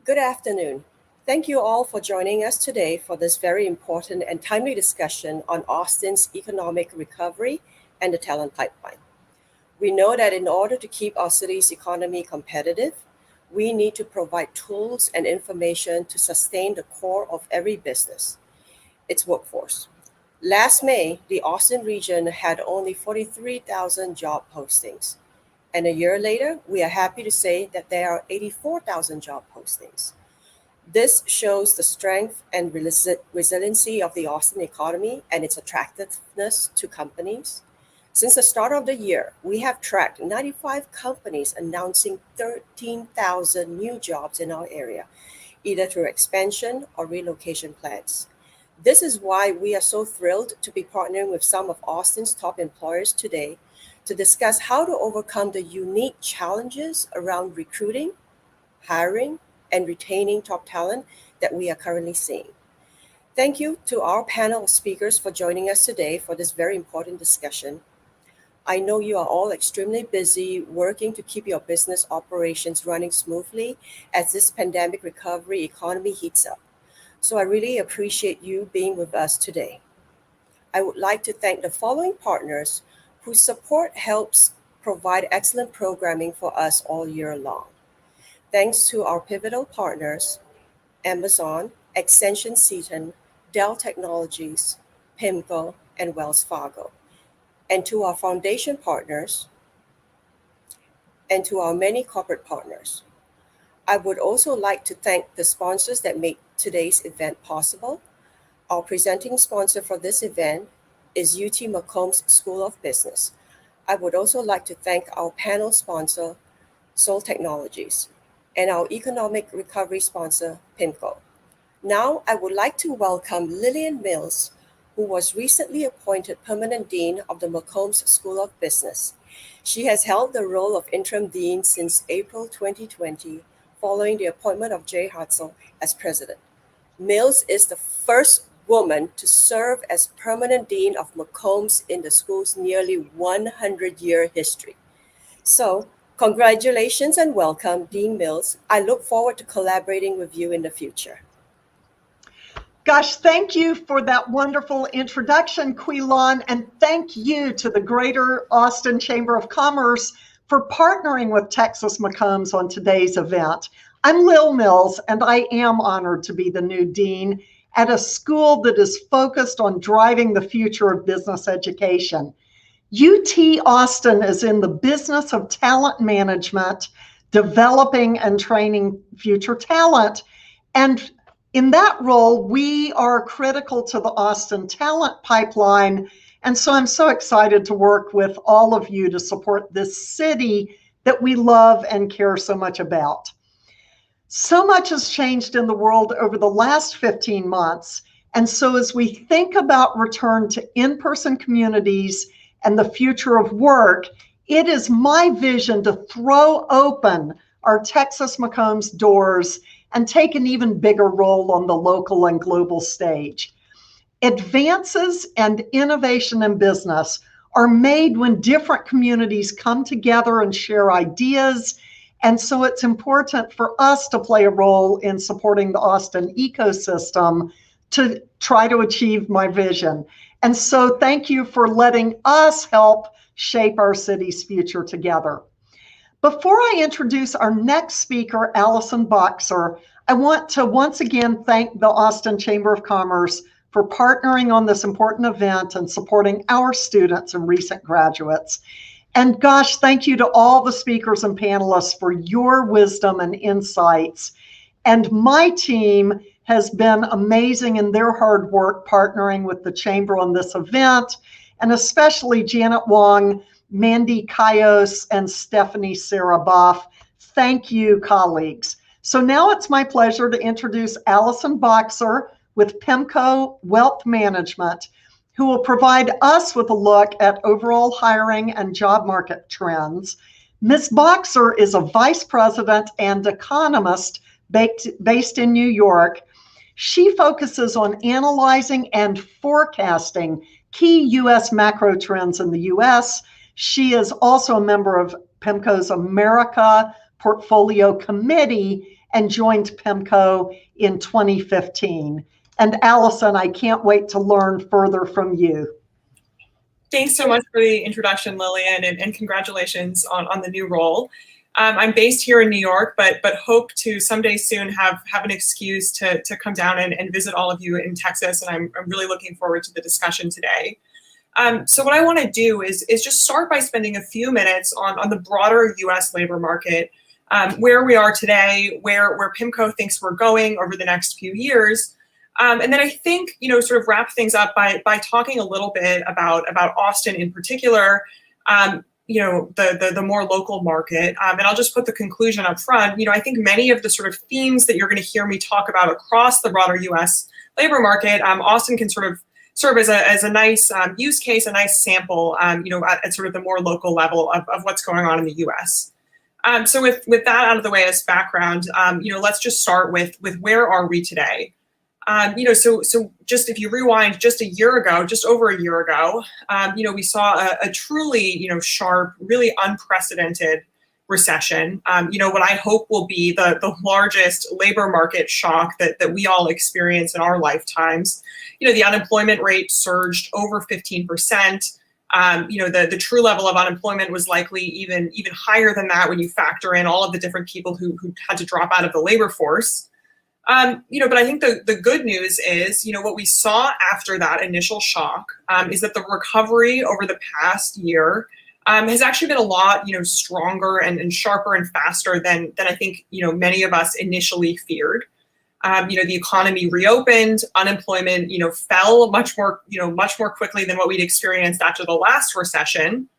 Good afternoon. Thank you all for joining us today for this very important and timely discussion on Austin's economic recovery and the talent pipeline. We know that in order to keep our city's economy competitive, we need to provide tools and information to sustain the core of every business, its workforce. Last May, the Austin region had only 43,000 job postings. And a year later, we are happy to say that there are 84,000 job postings. This shows the strength and resiliency of the Austin economy and its attractiveness to companies. Since the start of the year, we have tracked 95 companies announcing 13,000 new jobs in our area, either through expansion or relocation plans. This is why we are so thrilled to be partnering with some of Austin's top employers today to discuss how to overcome the unique challenges around recruiting, hiring, and retaining top talent that we are currently seeing. Thank you to our panel of speakers for joining us today for this very important discussion. I know you are all extremely busy working to keep your business operations running smoothly as this pandemic recovery economy heats up. So I really appreciate you being with us today. I would like to thank the following partners whose support helps provide excellent programming for us all year long. Thanks to our pivotal partners, Amazon, Extension Seton, Dell Technologies, PIMCO, and Wells Fargo. And to our foundation partners, and to our many corporate partners. I would also like to thank the sponsors that make today's event possible. Our presenting sponsor for this event is UT McCombs School of Business. I would also like to thank our panel sponsor, SOAL Technologies, and our economic recovery sponsor, PIMCO. Now, I would like to welcome Lillian Mills, who was recently appointed Permanent Dean of the McCombs School of Business. She has held the role of Interim Dean since April 2020, following the appointment of Jay Hartzell as President. Mills is the first woman to serve as Permanent Dean of McCombs in the school's nearly 100-year history. So, congratulations and welcome, Dean Mills. I look forward to collaborating with you in the future. Gosh, thank you for that wonderful introduction, Quilon, and thank you to the Greater Austin Chamber of Commerce for partnering with Texas McCombs on today's event. I'm Lil Mills, and I am honored to be the new dean at a school that is focused on driving the future of business education. UT Austin is in the business of talent management, developing and training future talent. And in that role, we are critical to the Austin talent pipeline. And so I'm so excited to work with all of you to support this city that we love and care so much about. So much has changed in the world over the last 15 months. And so as we think about return to in-person communities and the future of work, it is my vision to throw open our Texas McCombs doors and take an even bigger role on the local and global stage. Advances and innovation in business are made when different communities come together and share ideas. And so it's important for us to play a role in supporting the Austin ecosystem to try to achieve my vision. And so thank you for letting us help shape our city's future together. Before I introduce our next speaker, Allison Boxer, I want to once again thank the Austin Chamber of Commerce for partnering on this important event and supporting our students and recent graduates. And gosh, thank you to all the speakers and panelists for your wisdom and insights. And my team has been amazing in their hard work partnering with the Chamber on this event, and especially Janet Wong, Mandy Kaios, and Stephanie Saraboff. Thank you, colleagues. So now it's my pleasure to introduce Allison Boxer with PIMCO Wealth Management, who will provide us with a look at overall hiring and job market trends. Ms. Boxer is a vice president and economist based in New York. She focuses on analyzing and forecasting key U.S. macro trends in the U.S. She is also a member of PIMCO's America Portfolio Committee and joined PIMCO in 2015. And Allison, I can't wait to learn further from you. Thanks so much for the introduction, Lillian, and congratulations on the new role. I'm based here in New York, but hope to someday soon have an excuse to come down and visit all of you in Texas, and I'm really looking forward to the discussion today. So what I want to do is just start by spending a few minutes on the broader U.S. labor market, where we are today, where PIMCO thinks we're going over the next few years. And then I think, sort of wrap things up by talking a little bit about Austin in particular, the more local market. And I'll just put the conclusion up front. I think many of the sort of themes that you're going to hear me talk about across the broader U.S. labor market, Austin can sort of serve as a nice use case, a nice sample, at sort of the more local level of what's going on in the U.S. So with that out of the way as background, let's just start with where are we today? So just if you rewind just over a year ago, we saw a truly, sharp, really unprecedented recession. What I hope will be the largest labor market shock that we all experience in our lifetimes. The unemployment rate surged over 15%. The true level of unemployment was likely even higher than that when you factor in all of the different people who had to drop out of the labor force. But I think the good news is, what we saw after that initial shock is that the recovery over the past year has actually been a lot, stronger and sharper and faster than I think, many of us initially feared. The economy reopened, unemployment, fell much more quickly than what we'd experienced after the last recession.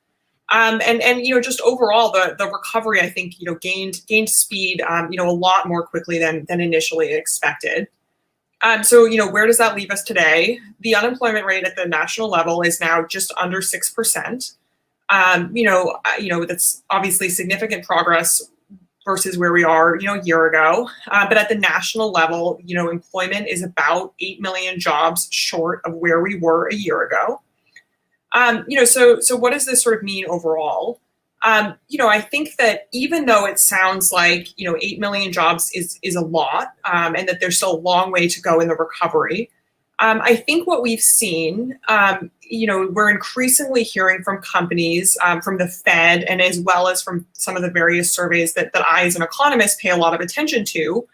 And just overall, the recovery, I think, gained speed, a lot more quickly than initially expected. So where does that leave us today? The unemployment rate at the national level is now just under 6%. That's obviously significant progress versus where we are, a year ago. But at the national level, employment is about 8 million jobs short of where we were a year ago. So what does this sort of mean overall? I think that even though it sounds like, 8 million jobs is a lot, and that there's still a long way to go in the recovery, I think what we've seen, we're increasingly hearing from companies, from the Fed, and as well as from some of the various surveys that I, as an economist, pay a lot of attention to,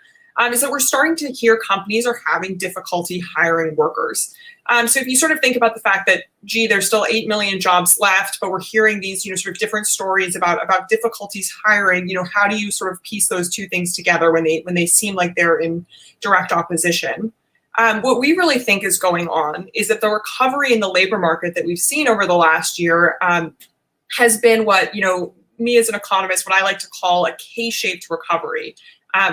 is that we're starting to hear companies are having difficulty hiring workers. So if you sort of think about the fact that, there's still 8 million jobs left, but we're hearing these, sort of different stories about difficulties hiring, how do you sort of piece those two things together when they seem like they're in direct opposition? What we really think is going on is that the recovery in the labor market that we've seen over the last year has been what, me as an economist, what I like to call a K-shaped recovery.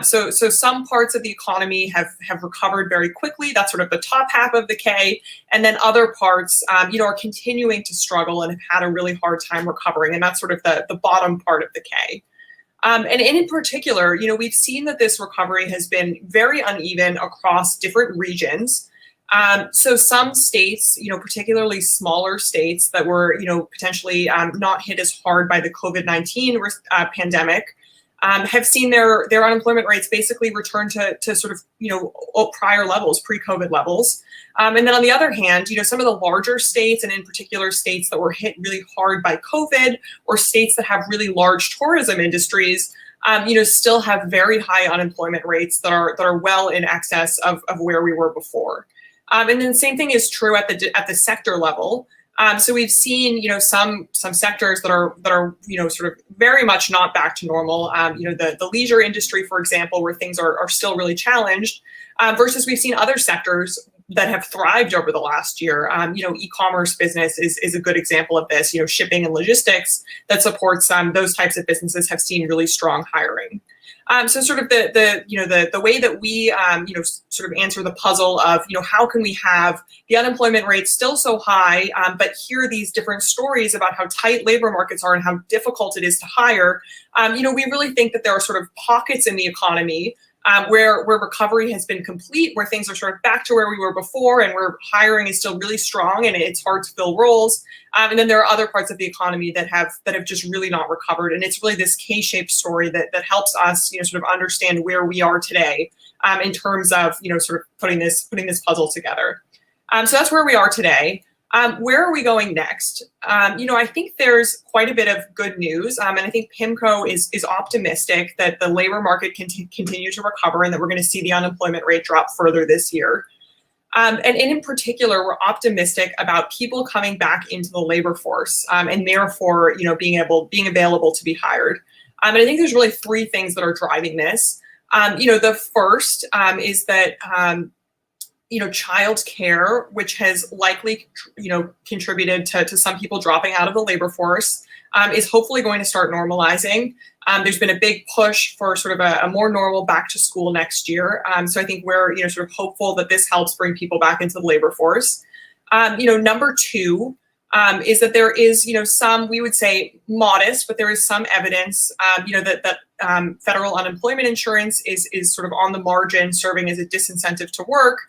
So some parts of the economy have recovered very quickly. That's sort of the top half of the K. And then other parts, are continuing to struggle and have had a really hard time recovering. And that's sort of the bottom part of the K. And in particular, we've seen that this recovery has been very uneven across different regions. So some states, particularly smaller states that were, potentially not hit as hard by the COVID-19 pandemic, have seen their unemployment rates basically return to sort of, prior levels, pre-COVID levels. And then on the other hand, some of the larger states, and in particular states that were hit really hard by COVID, or states that have really large tourism industries, still have very high unemployment rates that are well in excess of where we were before. And then the same thing is true at the sector level. So we've seen, some sectors that are, sort of very much not back to normal. The leisure industry, for example, where things are still really challenged, versus we've seen other sectors that have thrived over the last year. E-commerce business is a good example of this. Shipping and logistics that supports those types of businesses have seen really strong hiring. So sort of the way that we sort of answer the puzzle of how can we have the unemployment rate still so high, but hear these different stories about how tight labor markets are and how difficult it is to hire. We really think that there are sort of pockets in the economy where recovery has been complete, where things are sort of back to where we were before, and where hiring is still really strong and it's hard to fill roles. And then there are other parts of the economy that have just really not recovered. And it's really this K-shaped story that helps us, sort of understand where we are today in terms of, sort of putting this puzzle together. So that's where we are today. Where are we going next? I think there's quite a bit of good news, and I think PIMCO is optimistic that the labor market can continue to recover and that we're going to see the unemployment rate drop further this year. And in particular, we're optimistic about people coming back into the labor force and therefore, being available to be hired. And I think there's really three things that are driving this. The first is that child care, which has likely, contributed to some people dropping out of the labor force, is hopefully going to start normalizing. There's been a big push for sort of a more normal back to school next year. So I think we're, sort of hopeful that this helps bring people back into the labor force. Number two is that there is, some, we would say modest, but there is some evidence, that federal unemployment insurance is sort of on the margin, serving as a disincentive to work,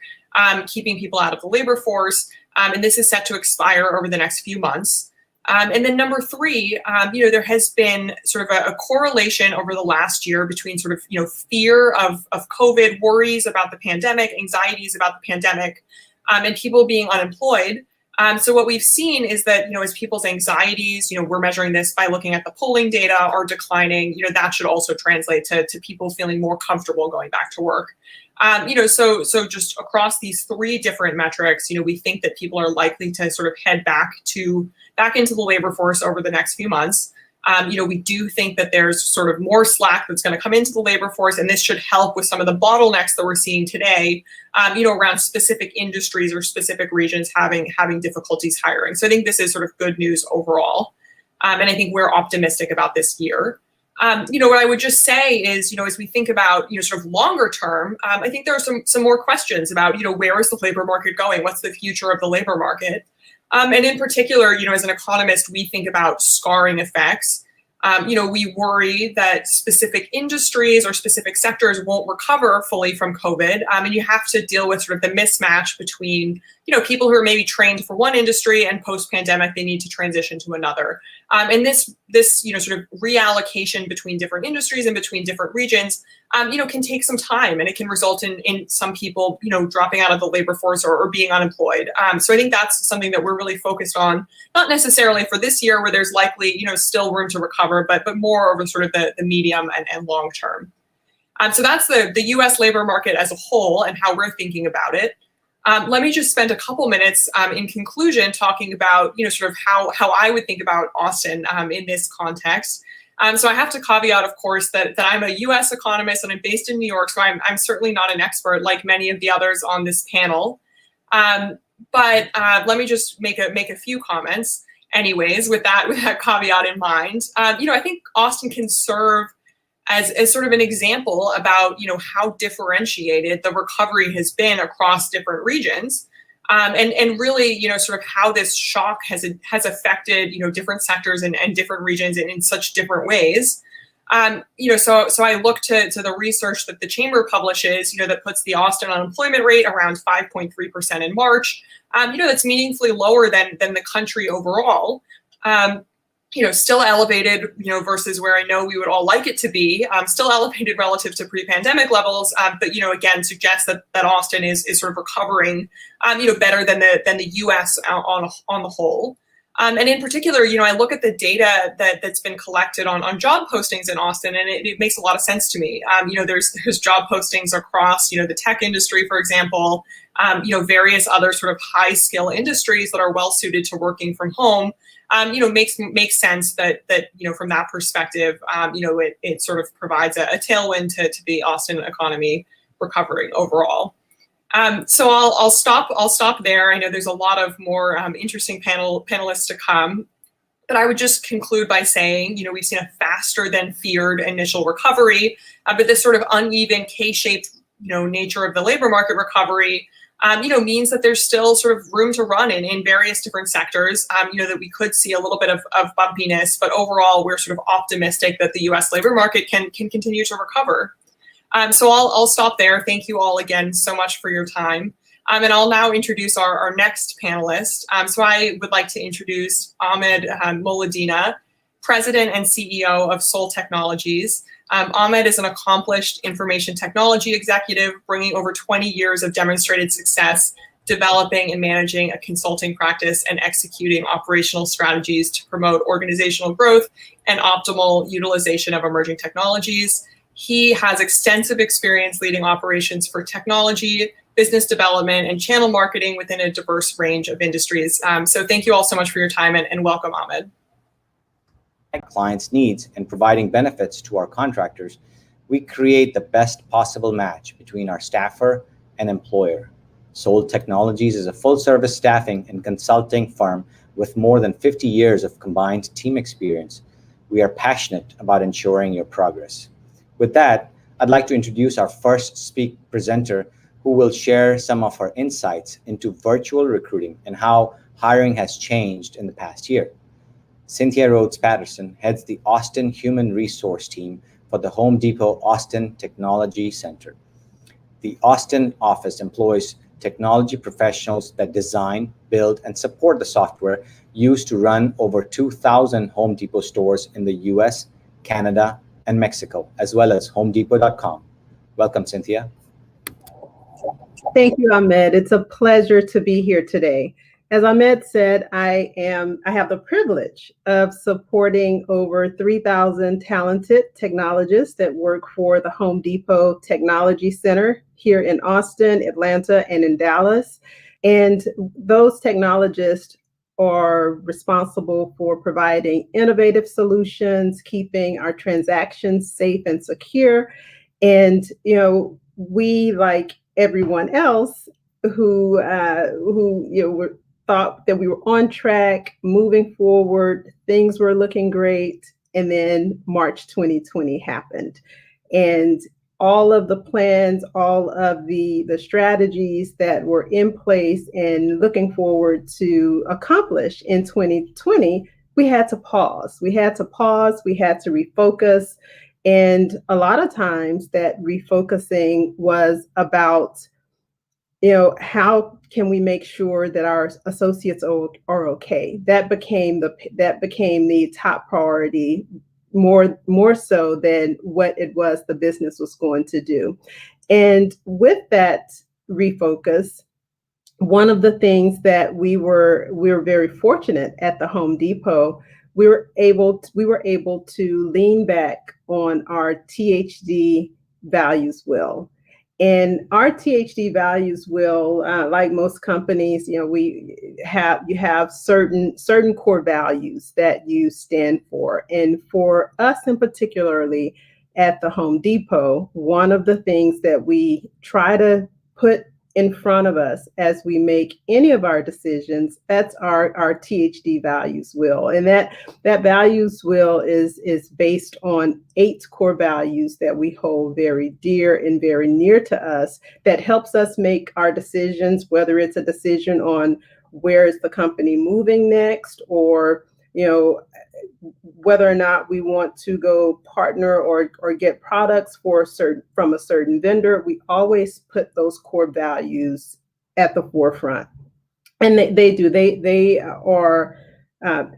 keeping people out of the labor force. And this is set to expire over the next few months. And then number three, there has been sort of a correlation over the last year between sort of, fear of COVID, worries about the pandemic, anxieties about the pandemic, and people being unemployed. So what we've seen is that, as people's anxieties, we're measuring this by looking at the polling data, are declining, that should also translate to people feeling more comfortable going back to work. So just across these three different metrics, we think that people are likely to sort of head back into the labor force over the next few months. We do think that there's sort of more slack that's going to come into the labor force, and this should help with some of the bottlenecks that we're seeing today, around specific industries or specific regions having difficulties hiring. So I think this is sort of good news overall. And I think we're optimistic about this year. What I would just say is, as we think about, sort of longer term, I think there are some more questions about, where is the labor market going? What's the future of the labor market? And in particular, as an economist, we think about scarring effects. We worry that specific industries or specific sectors won't recover fully from COVID. And you have to deal with sort of the mismatch between, people who are maybe trained for one industry and post-pandemic, they need to transition to another. And this sort of reallocation between different industries and between different regions, can take some time, and it can result in some people, dropping out of the labor force or being unemployed. So I think that's something that we're really focused on, not necessarily for this year where there's likely, still room to recover, but more over sort of the medium and long term. So that's the US labor market as a whole and how we're thinking about it. Let me just spend a couple minutes in conclusion talking about, sort of how I would think about Austin in this context. So I have to caveat, of course, that I'm a U.S. economist and I'm based in New York, so I'm certainly not an expert like many of the others on this panel. But let me just make a few comments, anyways, with that caveat in mind. I think Austin can serve as sort of an example about how differentiated the recovery has been across different regions. And really, sort of how this shock has affected, different sectors and different regions in such different ways. So I look to the research that the Chamber publishes, that puts the Austin unemployment rate around 5.3% in March. That's meaningfully lower than the country overall. Still elevated, versus where I know we would all like it to be, still elevated relative to pre-pandemic levels, but, again, suggests that Austin is sort of recovering, better than the U.S. on the whole. And in particular, I look at the data that's been collected on job postings in Austin, and it makes a lot of sense to me. There's job postings across, the tech industry, for example, various other sort of high skill industries that are well suited to working from home. Makes sense that from that perspective, it sort of provides a tailwind to the Austin economy recovering overall. So I'll stop there. I know there's a lot of more interesting panelists to come, but I would just conclude by saying, we've seen a faster than feared initial recovery, but this sort of uneven K-shaped, nature of the labor market recovery, means that there's still sort of room to run in various different sectors, that we could see a little bit of bumpiness, but overall we're sort of optimistic that the US labor market can continue to recover. So I'll stop there. Thank you all again so much for your time. And I'll now introduce our next panelist. So I would like to introduce Ahmed Moledina, President and CEO of SOAL Technologies. Ahmed is an accomplished information technology executive, bringing over 20 years of demonstrated success developing and managing a consulting practice and executing operational strategies to promote organizational growth and optimal utilization of emerging technologies. He has extensive experience leading operations for technology, business development, and channel marketing within a diverse range of industries. So thank you all so much for your time, and welcome, Ahmed. Clients' needs and providing benefits to our contractors, we create the best possible match between our staffer and employer. SOAL Technologies is a full-service staffing and consulting firm with more than 50 years of combined team experience. We are passionate about ensuring your progress. With that, I'd like to introduce our first presenter, who will share some of her insights into virtual recruiting and how hiring has changed in the past year. Cynthia Rhodes Patterson heads the Austin Human Resource Team for the Home Depot Austin Technology Center. The Austin office employs technology professionals that design, build, and support the software used to run over 2,000 Home Depot stores in the US, Canada, and Mexico, as well as homedepot.com. Welcome, Cynthia. Thank you, Ahmed. It's a pleasure to be here today. As Ahmed said, I have the privilege of supporting over 3,000 talented technologists that work for the Home Depot Technology Center here in Austin, Atlanta, and in Dallas. And those technologists are responsible for providing innovative solutions, keeping our transactions safe and secure. And, we, like everyone else who thought that we were on track, moving forward, things were looking great, and then March 2020 happened. And all of the plans, all of the strategies that were in place and looking forward to accomplish in 2020, we had to pause. We had to refocus. And a lot of times that refocusing was about, how can we make sure that our associates are okay? That became the top priority, more so than what it was the business was going to do. And with that refocus, one of the things that we were very fortunate at the Home Depot, we were able to lean back on our THD values wheel. And our THD values will, like most companies, you have certain core values that you stand for. And for us in particularly at the Home Depot, one of the things that we try to put in front of us as we make any of our decisions, that's our THD values wheel. And that values wheel is based on 8 core values that we hold very dear and very near to us, that helps us make our decisions, whether it's a decision on where is the company moving next, or whether or not we want to go partner or get products from a certain vendor. We always put those core values at the forefront. And they are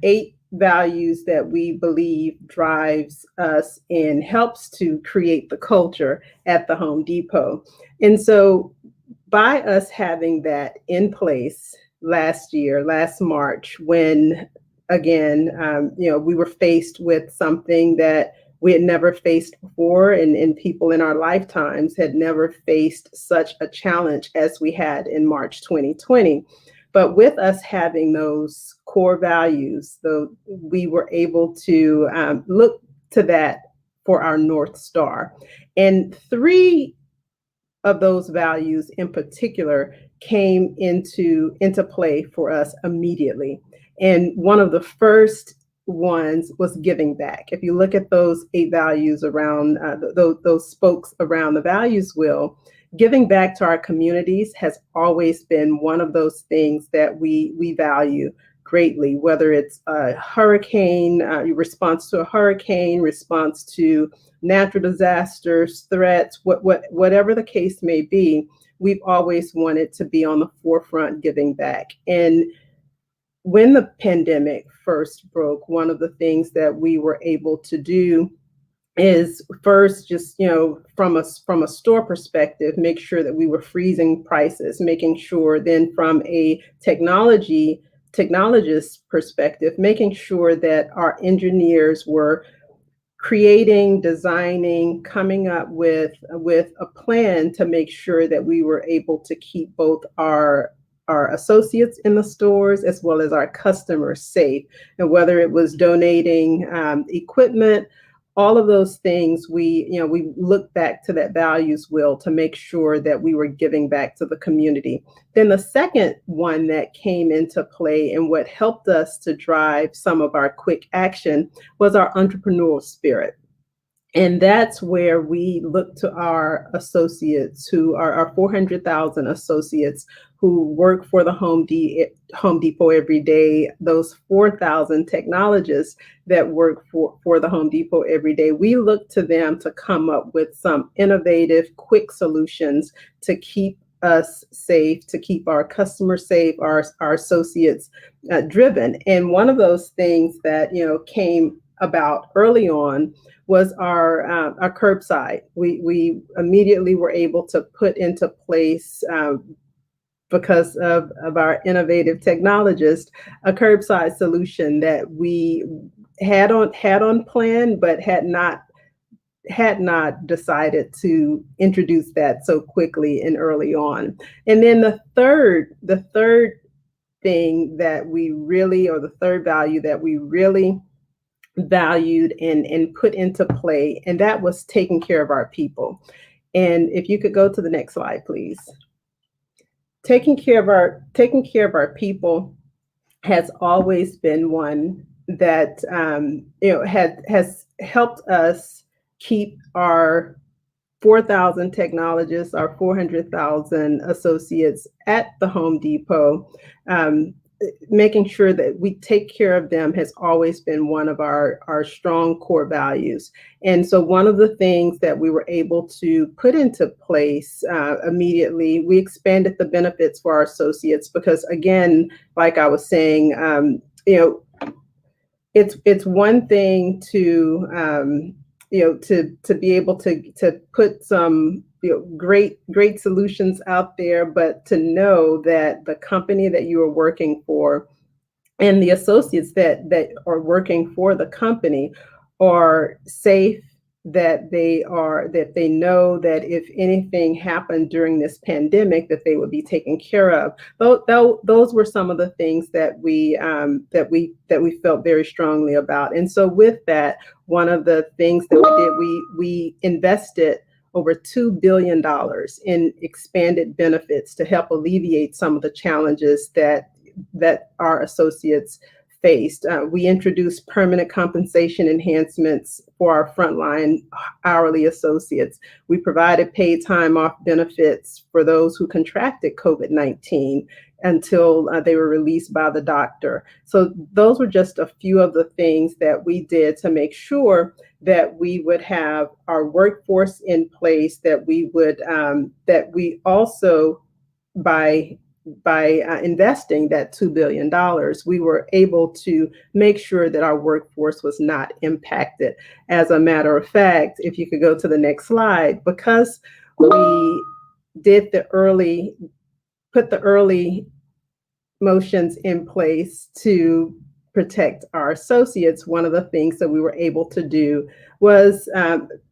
8 values that we believe drives us and helps to create the culture at the Home Depot. And so by us having that in place last March, when again, we were faced with something that we had never faced before, and people in our lifetimes had never faced such a challenge as we had in March 2020. But with us having those core values, we were able to look to that for our North Star. And 3 of those values in particular came into play for us immediately. And one of the first ones was giving back. If you look at those 8 values around those spokes around the values wheel, giving back to our communities has always been one of those things that we value greatly, whether it's a hurricane, response to a hurricane, response to natural disasters, threats, whatever the case may be. We've always wanted to be on the forefront giving back. And when the pandemic first broke, one of the things that we were able to do is first, just, from a store perspective, make sure that we were freezing prices, making sure then from a technologist perspective, making sure that our engineers were creating, designing, coming up with a plan to make sure that we were able to keep both our associates in the stores as well as our customers safe. And whether it was donating equipment, all of those things, we look back to that values wheel to make sure that we were giving back to the community. Then the second one that came into play and what helped us to drive some of our quick action was our entrepreneurial spirit. And that's where we look to our associates, who are our 400,000 associates who work for the Home Depot every day, those 4,000 technologists that work for the Home Depot every day. We look to them to come up with some innovative, quick solutions to keep us safe, to keep our customers safe, our associates driven. And one of those things that came about early on was our curbside. We immediately were able to put into place, because of our innovative technologist, a curbside solution that we had on plan, but had not decided to introduce that so quickly and early on. And then the third thing that we really, or the third value that we really valued and put into play, and that was taking care of our people. And if you could go to the next slide, please. Taking care of our people has always been one that has helped us keep our 4,000 technologists, our 400,000 associates at the Home Depot. Making sure that we take care of them has always been one of our strong core values. And so one of the things that we were able to put into place immediately, we expanded the benefits for our associates because, again, like I was saying, it's one thing to be able to put some great solutions out there, but to know that the company that you are working for and the associates that are working for the company are safe, that they know that if anything happened during this pandemic, that they would be taken care of. Those were some of the things that we felt very strongly about. And so with that, one of the things that we did, we invested over $2 billion in expanded benefits to help alleviate some of the challenges that our associates faced. We introduced permanent compensation enhancements for our frontline hourly associates. We provided paid time off benefits for those who contracted COVID-19 until they were released by the doctor. So those were just a few of the things that we did to make sure that we would have our workforce in place, that we would that we also, by investing that $2 billion, we were able to make sure that our workforce was not impacted. As a matter of fact, if you could go to the next slide, because we did put the early motions in place to protect our associates, one of the things that we were able to do was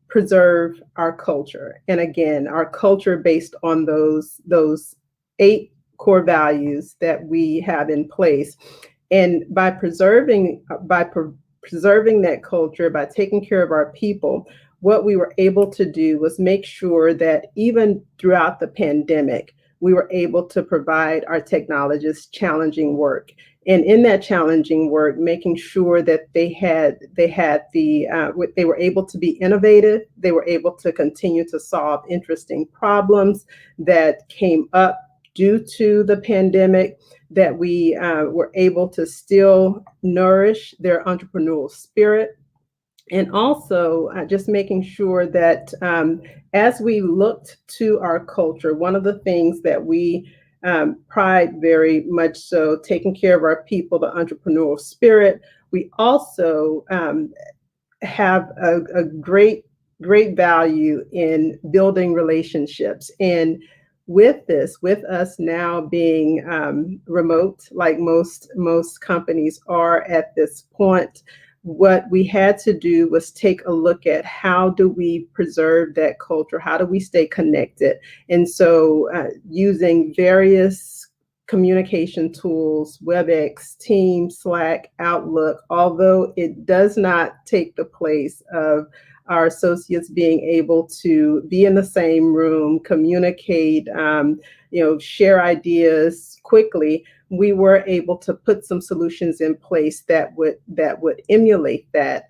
preserve our culture. And again, our culture based on those 8 core values that we have in place. And by preserving that culture, by taking care of our people, what we were able to do was make sure that even throughout the pandemic, we were able to provide our technologists challenging work. And in that challenging work, making sure that they were able to be innovative, they were able to continue to solve interesting problems that came up due to the pandemic, that we were able to still nourish their entrepreneurial spirit. And also just making sure that as we looked to our culture, one of the things that we pride very much so, taking care of our people, the entrepreneurial spirit, we also have a great value in building relationships. And with us now being remote, like most companies are at this point, what we had to do was take a look at how do we preserve that culture? How do we stay connected? And so using various communication tools, WebEx, Teams, Slack, Outlook, although it does not take the place of our associates being able to be in the same room, communicate, share ideas quickly, we were able to put some solutions in place that would emulate that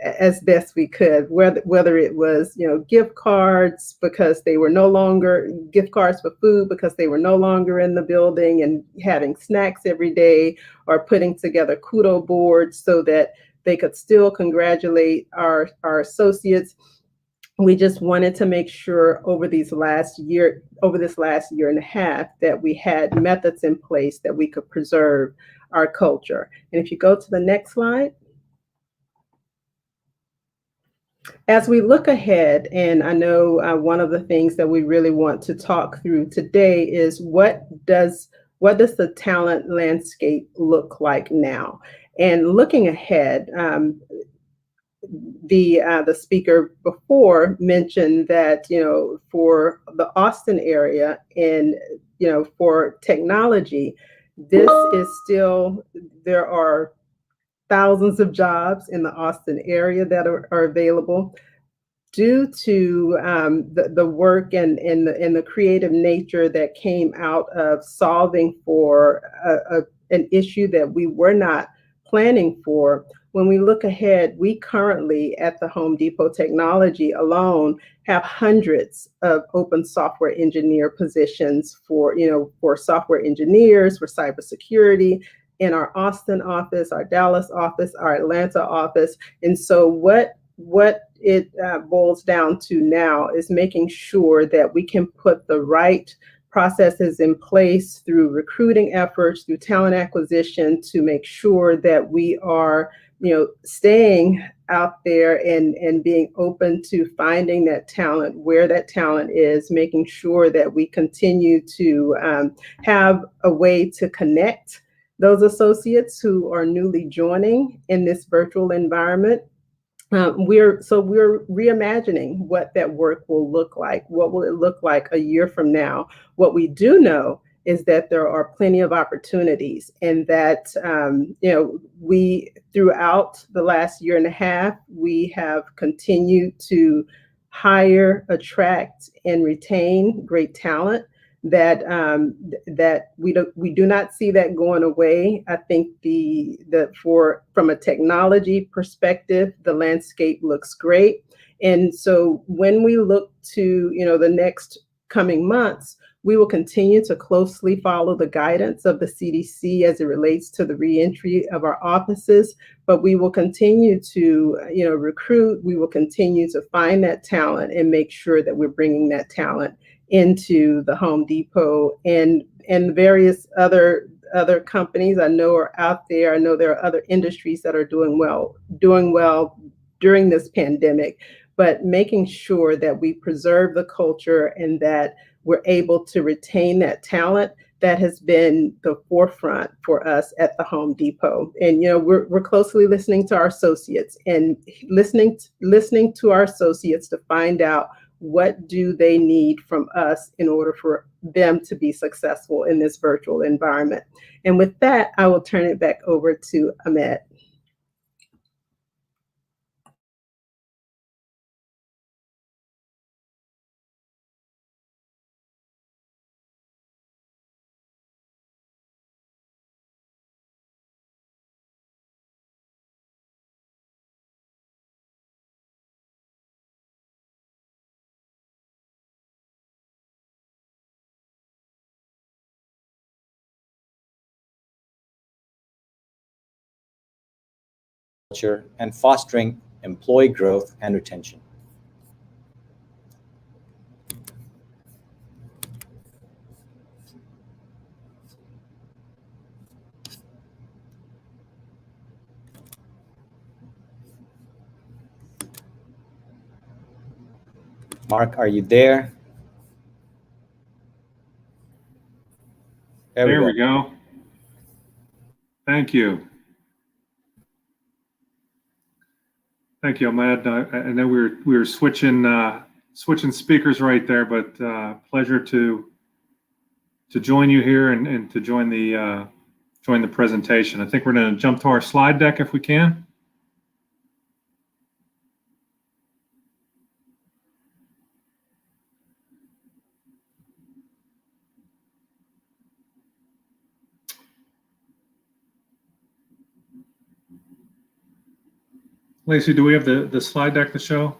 as best we could, whether it was gift cards because they were no longer gift cards for food because they were no longer in the building and having snacks every day, or putting together kudo boards so that they could still congratulate our associates. We just wanted to make sure over this last year and a half that we had methods in place that we could preserve our culture. And if you go to the next slide. As we look ahead, and I know one of the things that we really want to talk through today is what does the talent landscape look like now? And looking ahead, the speaker before mentioned that for the Austin area and for technology, this is still, there are thousands of jobs in the Austin area that are available due to the work and the creative nature that came out of solving for an issue that we were not planning for. When we look ahead, we currently at the Home Depot Technology alone have hundreds of open software engineer positions for software engineers, for cybersecurity, in our Austin office, our Dallas office, our Atlanta office. And so what it boils down to now is making sure that we can put the right processes in place through recruiting efforts, through talent acquisition, to make sure that we are staying out there and being open to finding that talent where that talent is, making sure that we continue to have a way to connect those associates who are newly joining in this virtual environment. We're reimagining what that work will look like. What will it look like a year from now? What we do know is that there are plenty of opportunities, and that we, throughout the last year and a half, we have continued to hire, attract, and retain great talent. That we do not see that going away. I think from a technology perspective, the landscape looks great. And so when we look to the next coming months, we will continue to closely follow the guidance of the CDC as it relates to the reentry of our offices, but we will continue to recruit. We will continue to find that talent and make sure that we're bringing that talent into the Home Depot and various other companies I know are out there. I know there are other industries that are doing well during this pandemic, but making sure that we preserve the culture and that we're able to retain that talent that has been the forefront for us at the Home Depot. And we're closely listening to our associates and listening to our associates to find out what do they need from us in order for them to be successful in this virtual environment. And with that, I will turn it back over to Ahmed. culture, and fostering employee growth and retention. Mark, are you there? There we go. Thank you. Thank you, Ahmed. I know we were switching speakers right there, but pleasure to join you here and to join the presentation. I think we're going to jump to our slide deck if we can. Lacey, do we have the slide deck to show?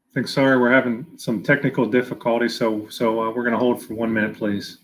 I think, sorry, we're having some technical difficulties, so we're going to hold for 1 minute, please.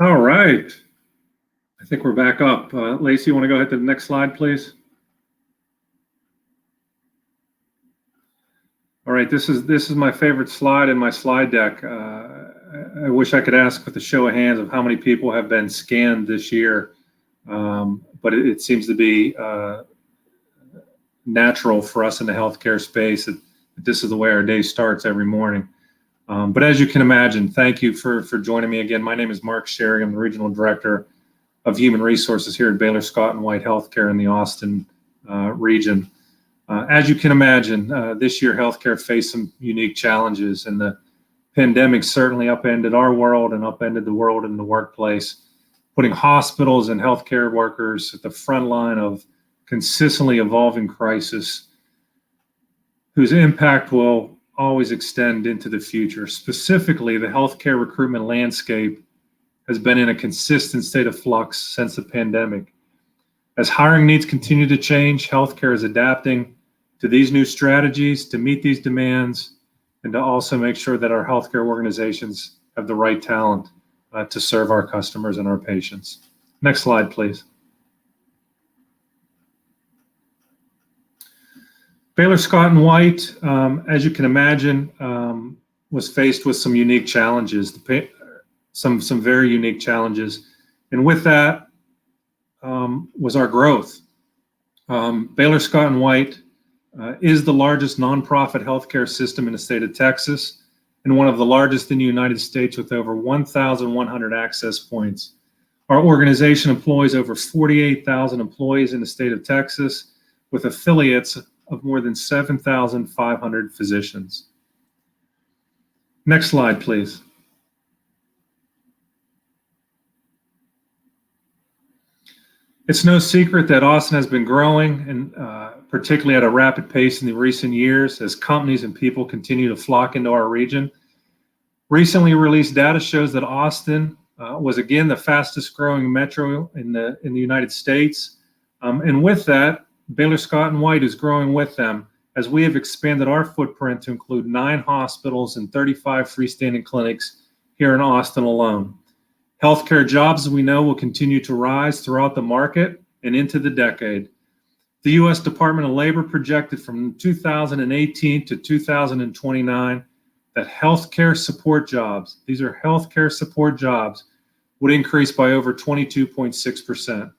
All right. I think we're back up. Lacey, you want to go ahead to the next slide, please? All right, this is my favorite slide in my slide deck. I wish I could ask with a show of hands of how many people have been scanned this year, but it seems to be natural for us in the healthcare space that this is the way our day starts every morning. But as you can imagine, thank you for joining me again. My name is Mark Sherry. I'm the Regional Director of Human Resources here at Baylor Scott & White Healthcare in the Austin region. As you can imagine, this year healthcare faced some unique challenges, and the pandemic certainly upended our world and upended the world in the workplace, putting hospitals and healthcare workers at the front line of consistently evolving crisis whose impact will always extend into the future. Specifically, the healthcare recruitment landscape has been in a consistent state of flux since the pandemic. As hiring needs continue to change, healthcare is adapting to these new strategies to meet these demands and to also make sure that our healthcare organizations have the right talent to serve our customers and our patients. Next slide, please. Baylor Scott & White, as you can imagine, was faced with some unique challenges, some very unique challenges. And with that was our growth. Baylor Scott & White is the largest nonprofit healthcare system in the state of Texas and one of the largest in the United States with over 1,100 access points. Our organization employs over 48,000 employees in the state of Texas with affiliates of more than 7,500 physicians. Next slide, please. It's no secret that Austin has been growing, and particularly at a rapid pace in the recent years as companies and people continue to flock into our region. Recently released data shows that Austin was again the fastest growing metro in the United States. And with that, Baylor Scott & White is growing with them as we have expanded our footprint to include 9 hospitals and 35 freestanding clinics here in Austin alone. Healthcare jobs, as we know, will continue to rise throughout the market and into the decade. The U.S. Department of Labor projected from 2018 to 2029 that healthcare support jobs, these are healthcare support jobs, would increase by over 22.6%.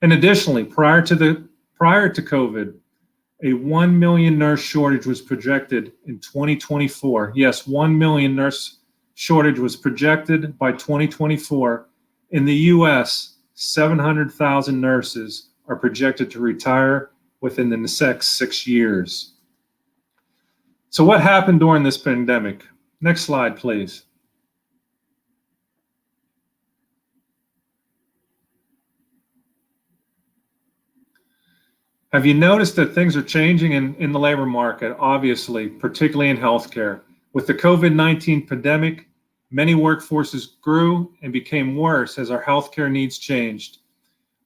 And additionally, prior to COVID, a 1 million nurse shortage was projected in 2024. Yes, 1 million nurse shortage was projected by 2024. In the U.S., 700,000 nurses are projected to retire within the next 6 years. So what happened during this pandemic? Next slide, please. Have you noticed that things are changing in the labor market? Obviously, particularly in healthcare. With the COVID-19 pandemic, many workforces grew and became worse as our healthcare needs changed.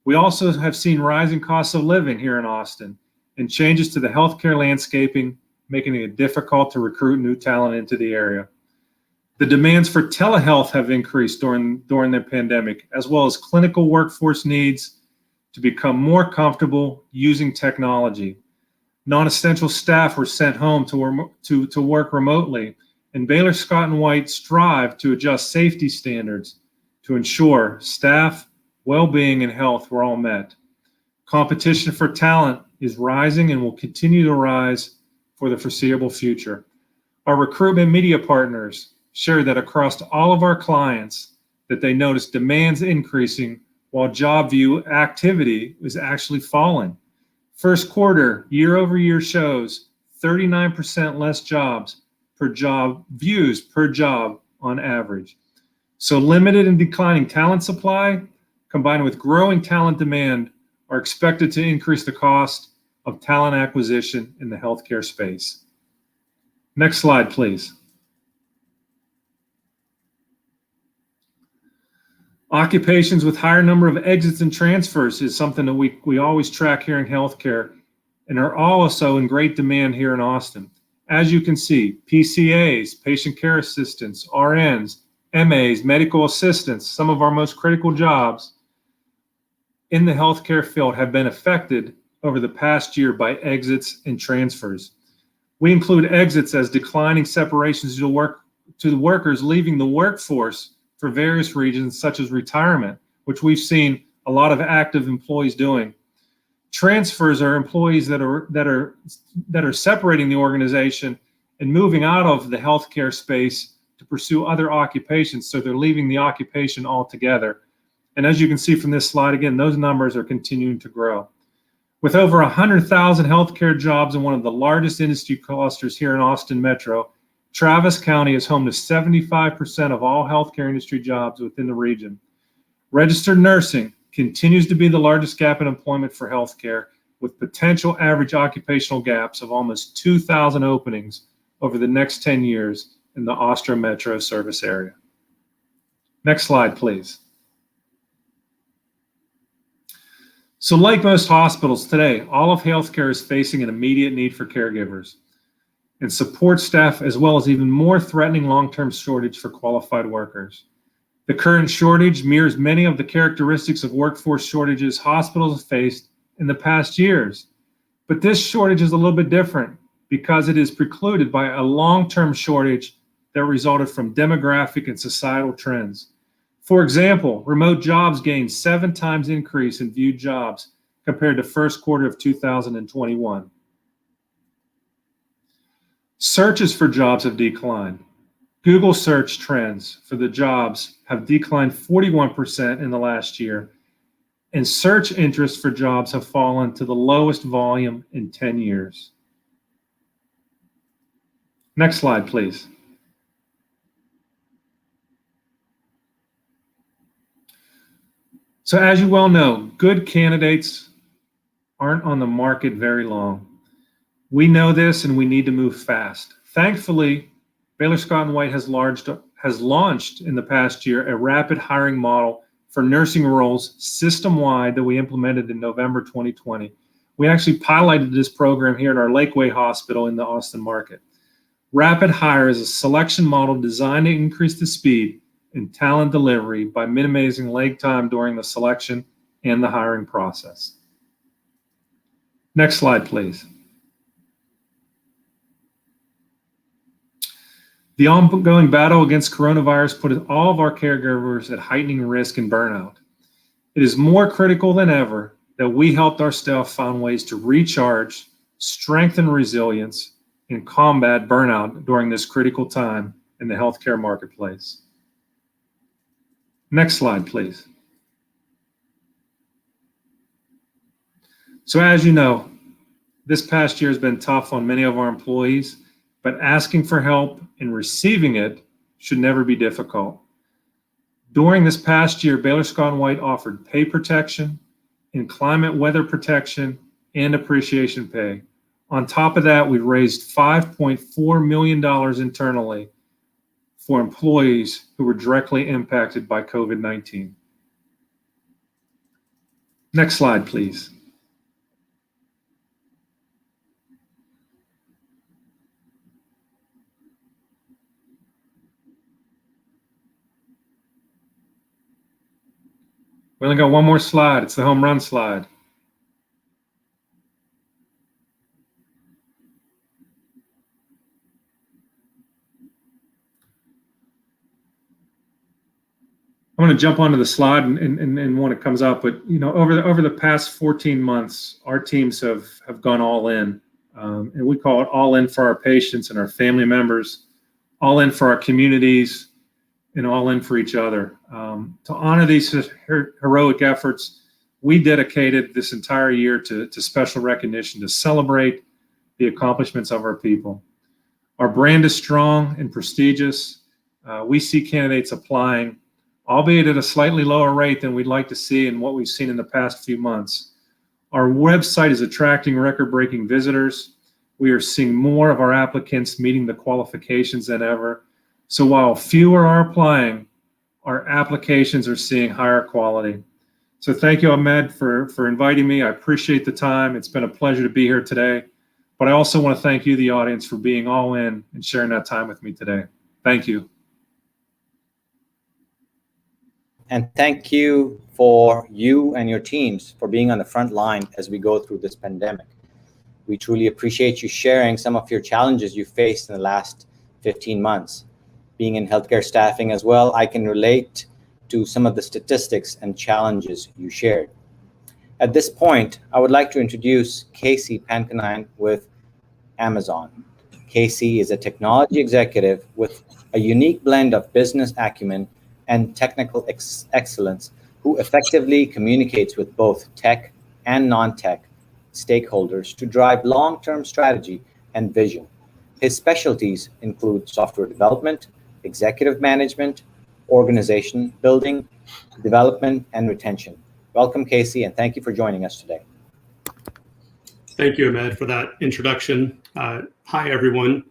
We also have seen rising costs of living here in Austin and changes to the healthcare landscaping, making it difficult to recruit new talent into the area. The demands for telehealth have increased during the pandemic, as well as clinical workforce needs to become more comfortable using technology. Non-essential staff were sent home to work remotely, and Baylor Scott & White strive to adjust safety standards to ensure staff well-being and health were all met. Competition for talent is rising and will continue to rise for the foreseeable future. Our recruitment media partners share that across all of our clients that they notice demands increasing while job view activity is actually falling. First quarter, year over year shows 39% less jobs per job, views per job on average. So limited and declining talent supply combined with growing talent demand are expected to increase the cost of talent acquisition in the healthcare space. Next slide, please. Occupations with higher number of exits and transfers is something that we always track here in healthcare and are also in great demand here in Austin. As you can see, PCAs, patient care assistants, RNs, MAs, medical assistants, some of our most critical jobs in the healthcare field have been affected over the past year by exits and transfers. We include exits as declining separations to the workers leaving the workforce for various reasons, such as retirement, which we've seen a lot of active employees doing. Transfers are employees that are separating the organization and moving out of the healthcare space to pursue other occupations, so they're leaving the occupation altogether. And as you can see from this slide, again, those numbers are continuing to grow. With over 100,000 healthcare jobs in one of the largest industry clusters here in Austin Metro, Travis County is home to 75% of all healthcare industry jobs within the region. Registered nursing continues to be the largest gap in employment for healthcare, with potential average occupational gaps of almost 2,000 openings over the next 10 years in the Austin Metro service area. Next slide, please. So like most hospitals today, all of healthcare is facing an immediate need for caregivers and support staff, as well as even more threatening long-term shortage for qualified workers. The current shortage mirrors many of the characteristics of workforce shortages hospitals have faced in the past years. But this shortage is a little bit different because it is precluded by a long-term shortage that resulted from demographic and societal trends. For example, remote jobs gained 7 times increase in viewed jobs compared to first quarter of 2021. Searches for jobs have declined. Google search trends for the jobs have declined 41% in the last year, and search interest for jobs have fallen to the lowest volume in 10 years. Next slide, please. So as you well know, good candidates aren't on the market very long. We know this and we need to move fast. Thankfully, Baylor Scott & White has launched in the past year a rapid hiring model for nursing roles system-wide that we implemented in November 2020. We actually piloted this program here at our Lakeway Hospital in the Austin market. Rapid hire is a selection model designed to increase the speed in talent delivery by minimizing lag time during the selection and the hiring process. Next slide, please. The ongoing battle against coronavirus put all of our caregivers at heightening risk and burnout. It is more critical than ever that we helped our staff find ways to recharge, strengthen resilience, and combat burnout during this critical time in the healthcare marketplace. Next slide, please. So as you know, this past year has been tough on many of our employees, but asking for help and receiving it should never be difficult. During this past year, Baylor Scott & White offered pay protection, inclement weather protection, and appreciation pay. On top of that, we raised $5.4 million internally for employees who were directly impacted by COVID-19. Next slide, please. We only got one more slide. It's the home run slide. I'm going to jump onto the slide and when it comes up, but you know, over the past 14 months, our teams have gone all in, and we call it all in for our patients and our family members, all in for our communities, and all in for each other. To honor these heroic efforts, we dedicated this entire year to special recognition to celebrate the accomplishments of our people. Our brand is strong and prestigious. We see candidates applying, albeit at a slightly lower rate than we'd like to see and what we've seen in the past few months. Our website is attracting record-breaking visitors. We are seeing more of our applicants meeting the qualifications than ever. So while fewer are applying, our applications are seeing higher quality. So thank you, Ahmed, for inviting me. I appreciate the time. It's been a pleasure to be here today. But I also want to thank you, the audience, for being all in and sharing that time with me today. Thank you. And thank you for you and your teams for being on the front line as we go through this pandemic. We truly appreciate you sharing some of your challenges you faced in the last 15 months. Being in healthcare staffing as well, I can relate to some of the statistics and challenges you shared. At this point, I would like to introduce Casey Pankonien with Amazon. Casey is a technology executive with a unique blend of business acumen and technical excellence who effectively communicates with both tech and non-tech stakeholders to drive long-term strategy and vision. His specialties include software development, executive management, organization building, development, and retention. Welcome, Casey, and thank you for joining us today. Thank you, Ahmed, for that introduction. Hi, everyone.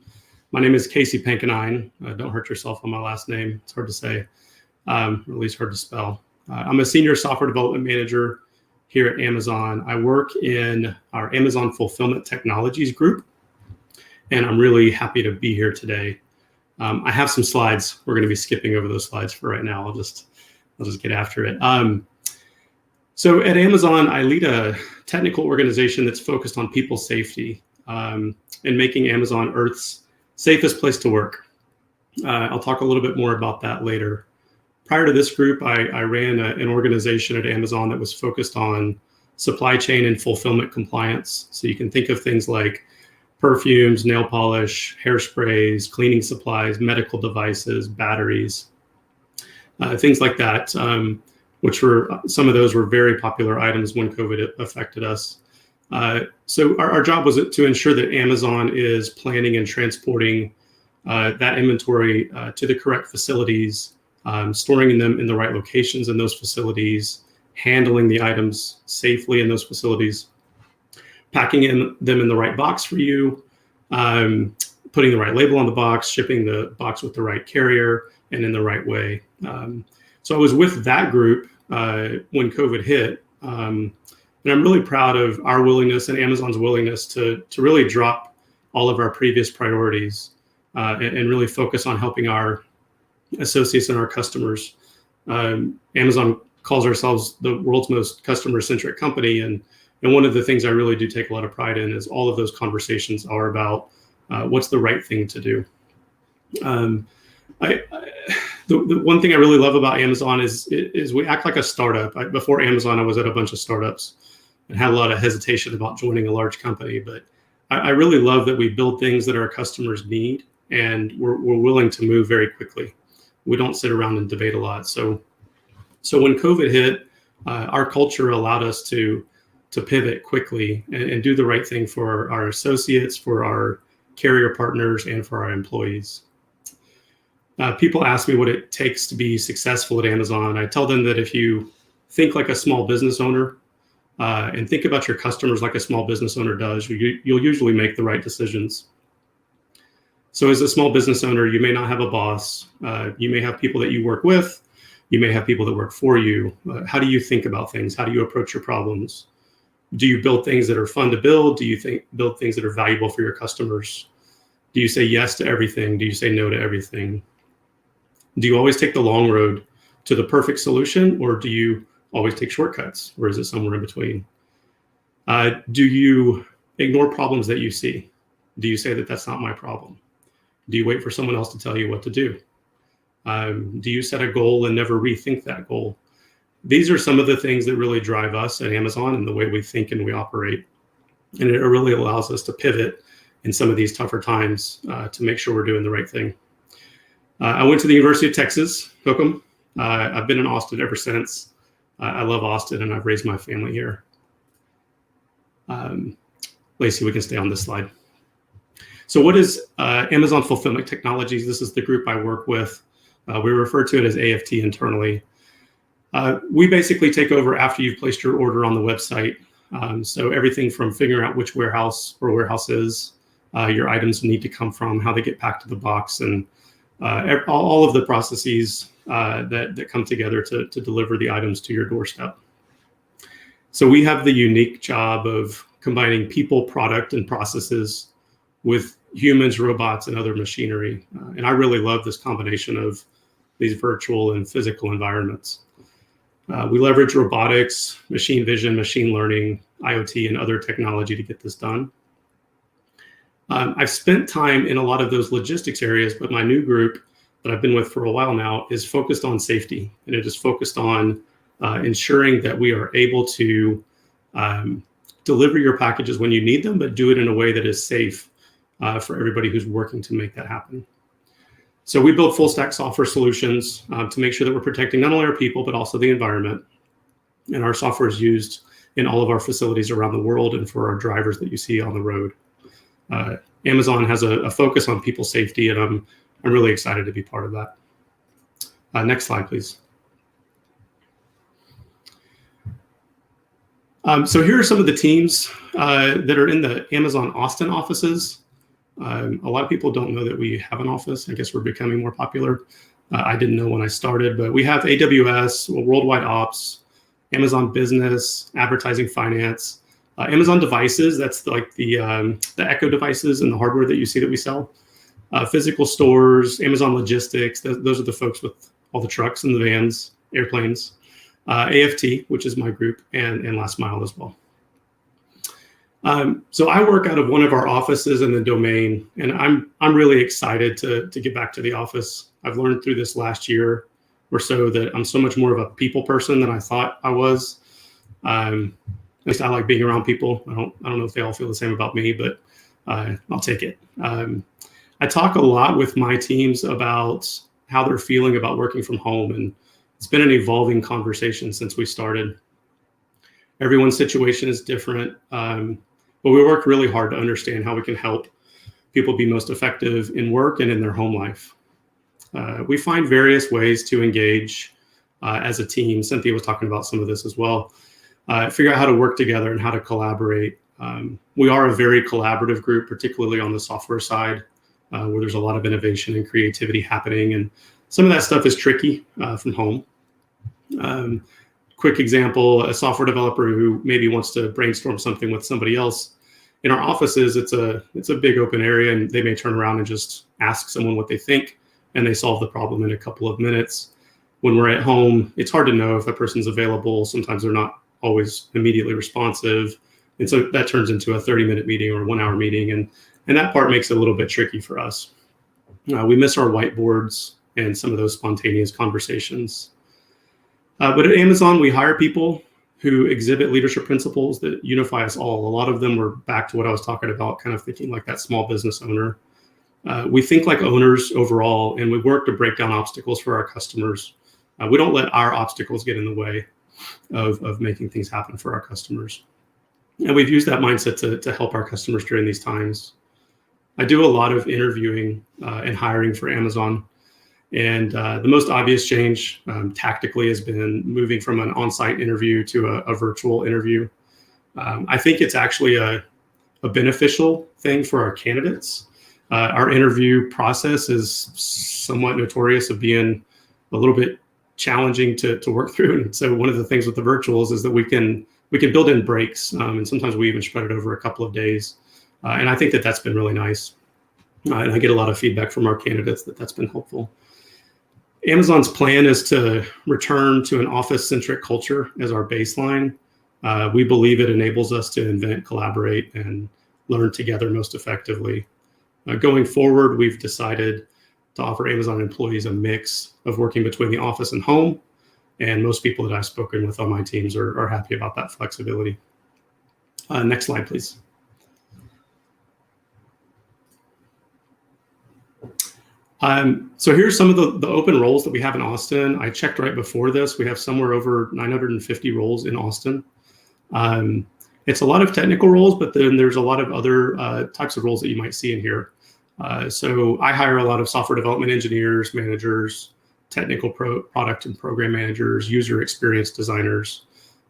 My name is Casey Pankonien. Don't hurt yourself on my last name. It's hard to say, or at least hard to spell. I'm a senior software development manager here at Amazon. I work in our Amazon Fulfillment Technologies group, and I'm really happy to be here today. I have some slides. We're going to be skipping over those slides for right now. I'll just get after it. So at Amazon, I lead a technical organization that's focused on people safety and making Amazon Earth's safest place to work. I'll talk a little bit more about that later. Prior to this group, I ran an organization at Amazon that was focused on supply chain and fulfillment compliance. So you can think of things like perfumes, nail polish, hairsprays, cleaning supplies, medical devices, batteries, things like that, which were, some of those were very popular items when COVID affected us. So our job was to ensure that Amazon is planning and transporting that inventory to the correct facilities, storing them in the right locations in those facilities, handling the items safely in those facilities, packing them in the right box for you, putting the right label on the box, shipping the box with the right carrier and in the right way. So I was with that group when COVID hit. And I'm really proud of our willingness and Amazon's willingness to really drop all of our previous priorities and really focus on helping our associates and our customers. Amazon calls ourselves the world's most customer-centric company. And one of the things I really do take a lot of pride in is all of those conversations are about what's the right thing to do. The one thing I really love about Amazon is we act like a startup. Before Amazon, I was at a bunch of startups and had a lot of hesitation about joining a large company. But I really love that we build things that our customers need, and we're willing to move very quickly. We don't sit around and debate a lot. So when COVID hit, our culture allowed us to pivot quickly and do the right thing for our associates, for our carrier partners, and for our employees. People ask me what it takes to be successful at Amazon. I tell them that if you think like a small business owner and think about your customers like a small business owner does, you'll usually make the right decisions. So as a small business owner, you may not have a boss. You may have people that you work with. You may have people that work for you. How do you think about things? How do you approach your problems? Do you build things that are fun to build? Do you build things that are valuable for your customers? Do you say yes to everything? Do you say no to everything? Do you always take the long road to the perfect solution, or do you always take shortcuts, or is it somewhere in between? Do you ignore problems that you see? Do you say that that's not my problem? Do you wait for someone else to tell you what to do? Do you set a goal and never rethink that goal? These are some of the things that really drive us at Amazon and the way we think and we operate. And it really allows us to pivot in some of these tougher times to make sure we're doing the right thing. I went to the University of Texas, Hook'em. I've been in Austin ever since. I love Austin, and I've raised my family here. Lacey, we can stay on this slide. So what is Amazon Fulfillment Technologies? This is the group I work with. We refer to it as AFT internally. We basically take over after you've placed your order on the website. So everything from figuring out which warehouse or warehouses your items need to come from, how they get packed to the box, and all of the processes that come together to deliver the items to your doorstep. So we have the unique job of combining people, product, and processes with humans, robots, and other machinery. And I really love this combination of these virtual and physical environments. We leverage robotics, machine vision, machine learning, IoT, and other technology to get this done. I've spent time in a lot of those logistics areas, but my new group that I've been with for a while now is focused on safety, and it is focused on ensuring that we are able to deliver your packages when you need them, but do it in a way that is safe for everybody who's working to make that happen. So we build full stack software solutions to make sure that we're protecting not only our people, but also the environment. And our software is used in all of our facilities around the world and for our drivers that you see on the road. Amazon has a focus on people safety, and I'm really excited to be part of that. Next slide, please. So here are some of the teams that are in the Amazon Austin offices. A lot of people don't know that we have an office. I guess we're becoming more popular. I didn't know when I started, but we have AWS, Worldwide Ops, Amazon Business, Advertising Finance, Amazon Devices. That's like the Echo devices and the hardware that you see that we sell. Physical stores, Amazon Logistics. Those are the folks with all the trucks and the vans, airplanes. AFT, which is my group, and Last Mile as well. So I work out of one of our offices in the domain, and I'm really excited to get back to the office. I've learned through this last year or so that I'm so much more of a people person than I thought I was. At least I like being around people. I don't know if they all feel the same about me, but I'll take it. I talk a lot with my teams about how they're feeling about working from home, and it's been an evolving conversation since we started. Everyone's situation is different, but we work really hard to understand how we can help people be most effective in work and in their home life. We find various ways to engage as a team. Cynthia was talking about some of this as well. Figure out how to work together and how to collaborate. We are a very collaborative group, particularly on the software side, where there's a lot of innovation and creativity happening. And some of that stuff is tricky from home. Quick example, a software developer who maybe wants to brainstorm something with somebody else. In our offices, it's a big open area, and they may turn around and just ask someone what they think, and they solve the problem in a couple of minutes. When we're at home, it's hard to know if that person's available. Sometimes they're not always immediately responsive. And so that turns into a 30-minute meeting or a 1-hour meeting. And that part makes it a little bit tricky for us. We miss our whiteboards and some of those spontaneous conversations. But at Amazon, we hire people who exhibit leadership principles that unify us all. A lot of them were back to what I was talking about, kind of thinking like that small business owner. We think like owners overall, and we work to break down obstacles for our customers. We don't let our obstacles get in the way of making things happen for our customers. And we've used that mindset to help our customers during these times. I do a lot of interviewing and hiring for Amazon. And the most obvious change tactically has been moving from an on-site interview to a virtual interview. I think it's actually a beneficial thing for our candidates. Our interview process is somewhat notorious of being a little bit challenging to work through. And so one of the things with the virtuals is that we can build in breaks, and sometimes we even spread it over a couple of days. And I think that that's been really nice. And I get a lot of feedback from our candidates that that's been helpful. Amazon's plan is to return to an office-centric culture as our baseline. We believe it enables us to invent, collaborate, and learn together most effectively. Going forward, we've decided to offer Amazon employees a mix of working between the office and home. And most people that I've spoken with on my teams are happy about that flexibility. Next slide, please. So here's some of the open roles that we have in Austin. I checked right before this. We have somewhere over 950 roles in Austin. It's a lot of technical roles, but then there's a lot of other types of roles that you might see in here. So I hire a lot of software development engineers, managers, technical product and program managers, user experience designers.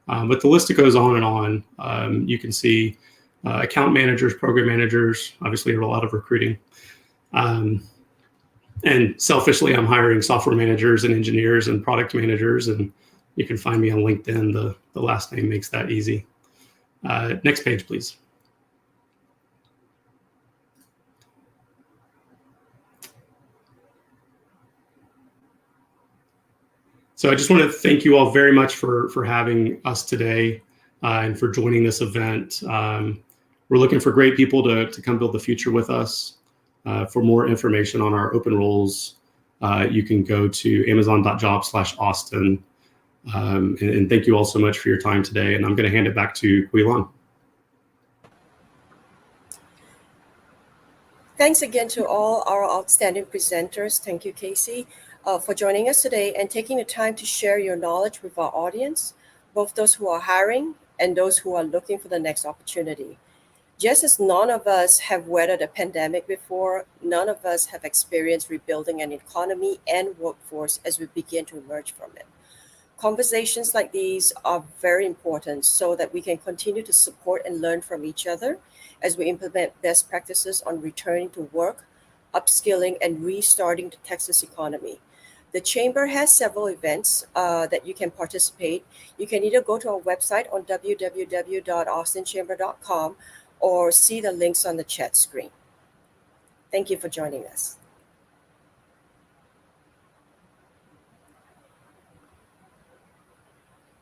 But the list goes on and on. You can see account managers, program managers, obviously a lot of recruiting. And selfishly, I'm hiring software managers and engineers and product managers, and you can find me on LinkedIn. The last name makes that easy. Next page, please. So I just want to thank you all very much for having us today and for joining this event. We're looking for great people to come build the future with us. For more information on our open roles, you can go to amazon.jobs/Austin. And thank you all so much for your time today. And I'm going to hand it back to Quy-Lan. Thanks again to all our outstanding presenters. Thank you, Casey, for joining us today and taking the time to share your knowledge with our audience, both those who are hiring and those who are looking for the next opportunity. Just as none of us have weathered a pandemic before, none of us have experienced rebuilding an economy and workforce as we begin to emerge from it. Conversations like these are very important so that we can continue to support and learn from each other as we implement best practices on returning to work, upskilling, and restarting the Texas economy. The Chamber has several events that you can participate. You can either go to our website on www.austinchamber.com or see the links on the chat screen. Thank you for joining us.